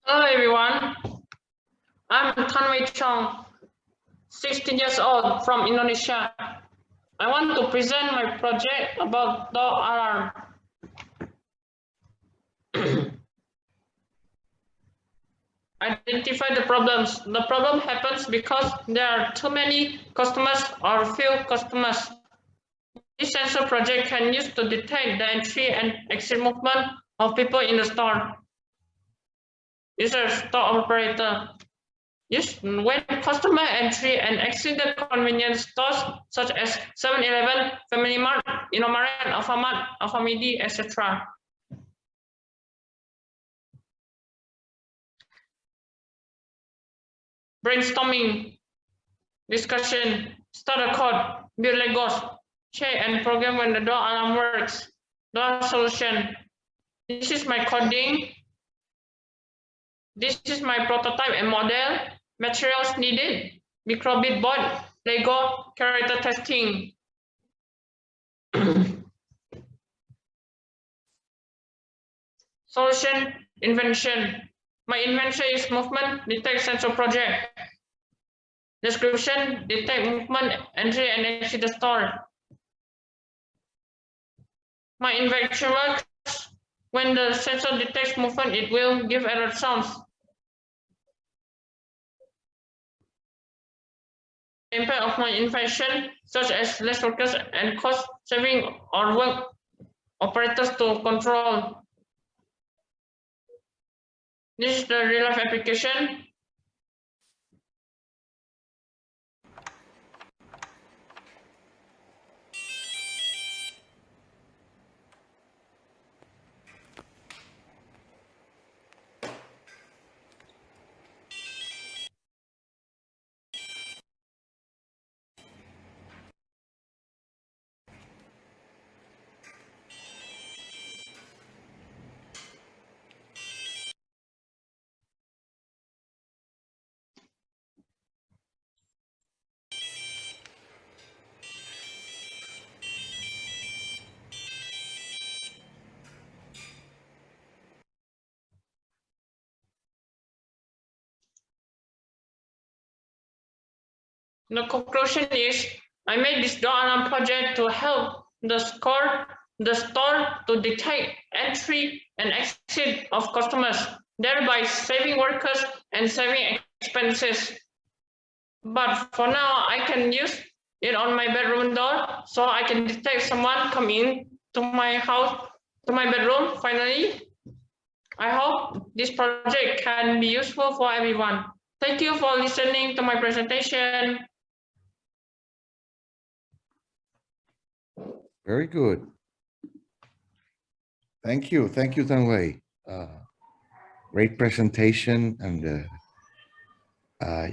Hello everyone, I'm Tanwei Chong, 16 years old from Indonesia. I want to present my project about door alarm. Identify the problems. The problem happens because there are too many customers or few customers. This sensor project can use to detect the entry and exit movement of people in the store. User store operator. Yes, when customer entry and exit the convenience stores such as 7-Eleven, Family Mart, Indomaret, Alfamart, Alfamidi, etc. Brainstorming, discussion, start a code, build Legos, check and program when the door alarm works. Door solution. This is my coding. This is my prototype and model. Materials needed, microbit board, Lego, character testing. Solution, invention. My invention is movement detect sensor project. Description, detect movement, entry and exit the store. My invention works. When the sensor detects movement, it will give error sounds. Impact of my invention, such as less workers and cost saving or work operators to control. This is the real life application. The conclusion is, I made this door alarm project to help the store to detect entry and exit of customers, thereby saving workers and saving expenses. But for now, I can use it on my bedroom door, so I can detect someone come in to my house, to my bedroom. Finally, I hope this project can be useful for everyone. Thank you for listening to my presentation. Very good. Thank you, Tanwei. Great presentation, and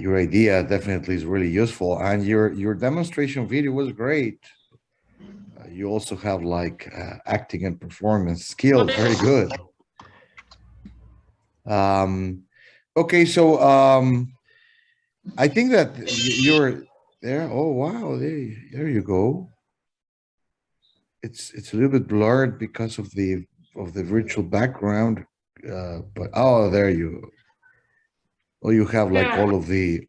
your idea definitely is really useful. And your demonstration video was great. You also have like acting and performance skills. Very good. Okay, so I think that you're there. Oh wow, there you go. It's a little bit blurred because of the virtual background, but oh, there you. Oh, you have like all of the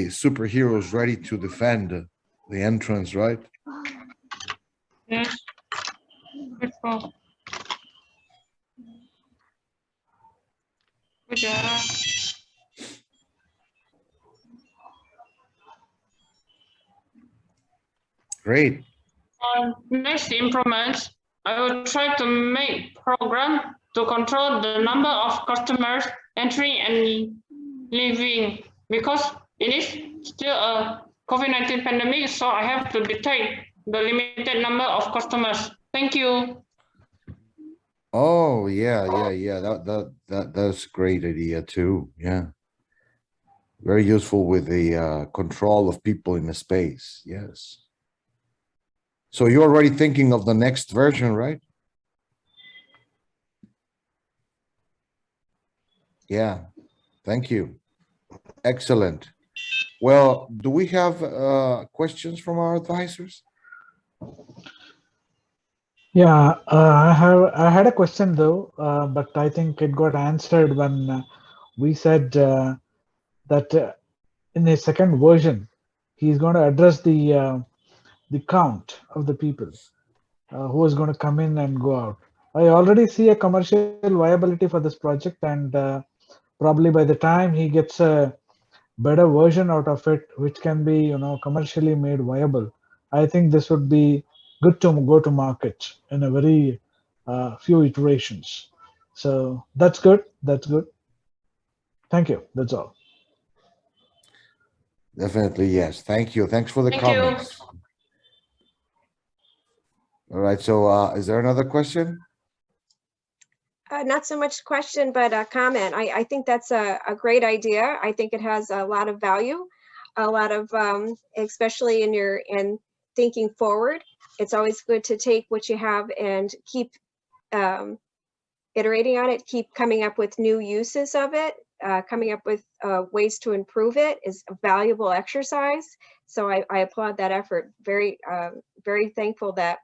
superheroes ready to defend the entrance, right? Yes. Beautiful. Good job. Great. Next improvements, I will try to make program to control the number of customers entering and leaving, because it is still a COVID-19 pandemic, so I have to detect the limited number of customers. Thank you. Oh yeah. That's a great idea too. Yeah. Very useful with the control of people in the space. Yes. So you're already thinking of the next version, right? Yeah. Thank you. Excellent. Well, do we have questions from our advisors? Yeah, I had a question though, but I think it got answered when we said that in a second version, he's going to address the count of the people who is going to come in and go out. I already see a commercial viability for this project, and probably by the time he gets a better version out of it, which can be, commercially made viable, I think this would be good to go to market in a very few iterations. So that's good. That's good. Thank you. That's all. Definitely, yes. Thank you. Thanks for the Thank you. comments. All right, so is there another question? Not so much question, but a comment. I think that's a great idea. I think it has a lot of value, a lot of, especially in thinking forward. It's always good to take what you have and keep iterating on it, keep coming up with new uses of it, coming up with ways to improve it is a valuable exercise. So I applaud that effort. Very, very thankful that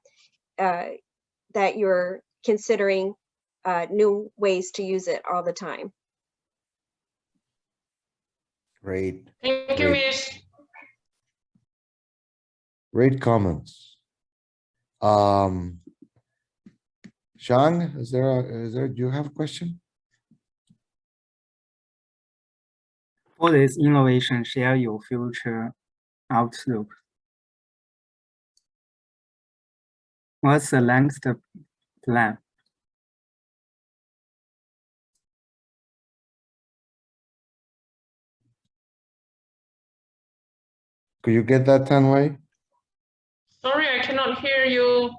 that you're considering new ways to use it all the time. Great. Thank you, Great. Miss. Great comments. Sean, do you have a question? For this innovation, share your future outlook. What's the next plan? Could you get that, Tanway? Sorry, I cannot hear you.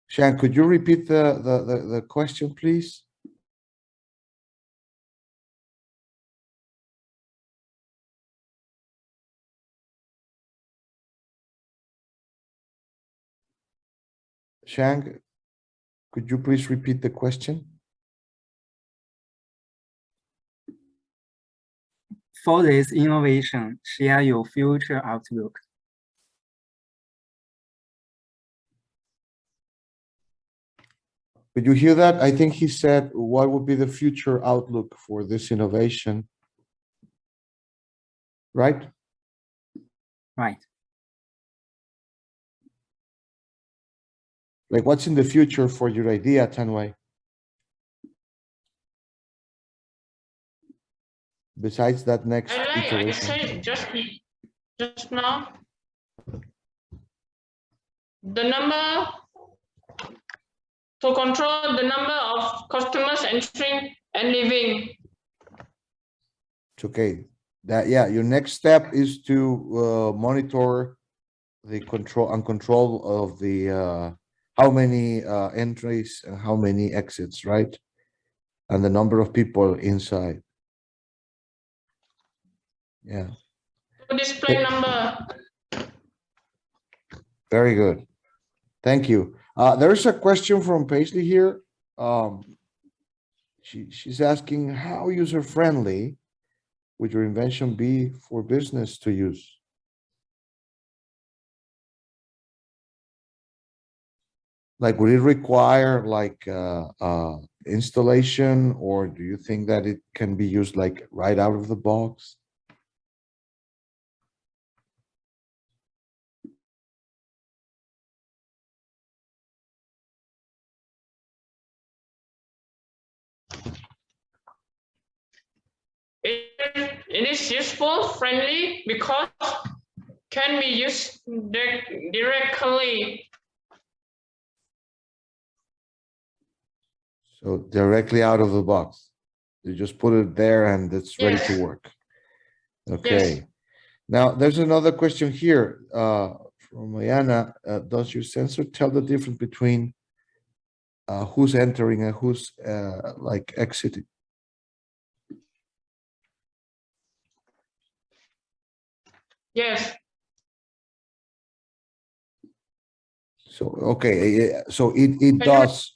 Shan, could you repeat the question, please? Shan, could you please repeat the question? For this innovation, share your future outlook. Could you hear that? I think he said, what would be the future outlook for this innovation? Right? Right. Like, what's in the future for your idea, Tanway? Besides that next I iteration. said just now, the number to control the number of customers entering and leaving. It's okay. That, yeah, your next step is to monitor the control of the how many entries and how many exits, right? And the number of people inside. Yeah. To display number. Very good. Thank you. There's a question from Paisley here. She's asking, how user-friendly would your invention be for business to use? Like, would it require like installation, or do you think that it can be used like right out of the box? It is useful, friendly, because can be used directly. So directly out of the box, you just put it there and it's ready to Yes. work. Okay. Yes. Now there's another question here from Mayana. Does your sensor tell the difference between who's entering and who's like exiting? Yes. So okay, so it does.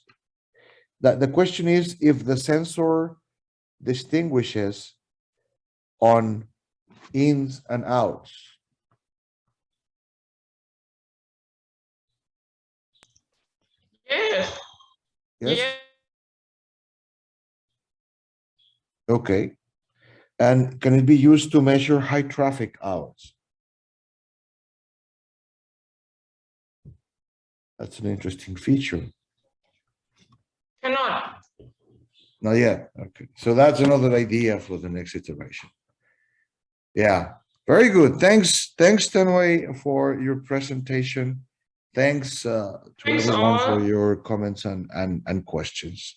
That the question is if the sensor distinguishes on ins and outs. Yes. Yes? Yes. Okay. And can it be used to measure high traffic hours? That's an interesting feature. Cannot. Not yet. Okay. So that's another idea for the next iteration. Yeah. Very good. Thanks, Tenway, for your presentation. Thanks to Thanks everyone for all. your comments and questions.